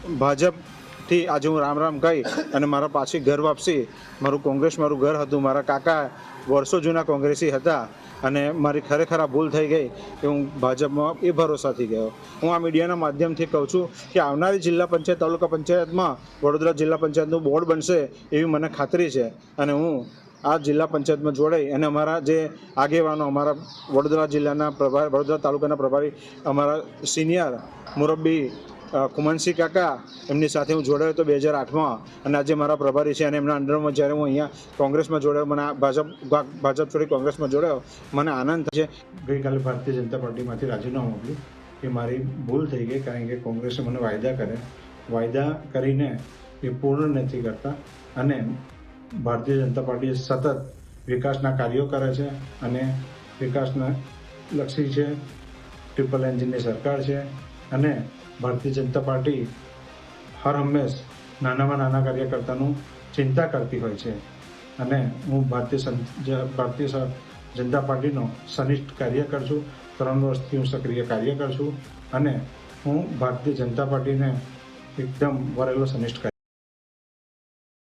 ભાજપથી આજે હું રામ રામ કહી અને મારા પાછી ઘર વાપસી, મારું ઘર હતું, મારા કાકા વર્ષો જૂના કોંગ્રેસી હતા અને મારી ખરેખર આ ભૂલ થઈ ગઈ કે હું ભાજપમાં એ ભરોસાથી ગયો. હું આ મીડિયાના માધ્યમથી કહું છું કે આવનારી જિલ્લા પંચાયત તાલુકા પંચાયતમાં વડોદરા જિલ્લા પંચાયતનું બોર્ડ બનશે એવી મને ખાતરી છે અને હું આ જિલ્લા પંચાયતમાં જોડાઈ અને અમારા જે આગેવાનો, અમારા વડોદરા જિલ્લાના વડોદરા તાલુકાના પ્રભારી, અમારા સિનિયર મુરબ્બી કુમનસિંહ કાકા, એમની સાથે હું જોડાયો હતો 2008માં અને આજે મારા પ્રભારી છે અને એમના અંડરમાં જ્યારે હું અહીંયા કોંગ્રેસમાં જોડાયો, મને ભાજપ છોડી કોંગ્રેસમાં જોડાયો, મને આનંદ થાય છે. ગઈકાલે ભારતીય જનતા પાર્ટીમાંથી રાજીનામું આપ્યું એ મારી ભૂલ થઈ ગઈ, કારણ કે કોંગ્રેસે મને વાયદા કરીને એ પૂર્ણ નથી કરતા અને ભારતીય જનતા પાર્ટી સતત વિકાસના કાર્યો કરે છે અને વિકાસના લક્ષી છે. ટ્રિપલ એન્જિનની સરકાર છે અને ભારતીય જનતા પાર્ટી હર હંમેશ નાનામાં નાના કાર્યકર્તાનું ચિંતા કરતી હોય છે અને હું ભારતીય જનતા પાર્ટીનો સનિષ્ઠ કાર્યકર છું. 3 વર્ષથી હું સક્રિય કાર્યકર છું અને હું ભારતીય જનતા પાર્ટીને એકદમ વરેલો સનિષ્ઠ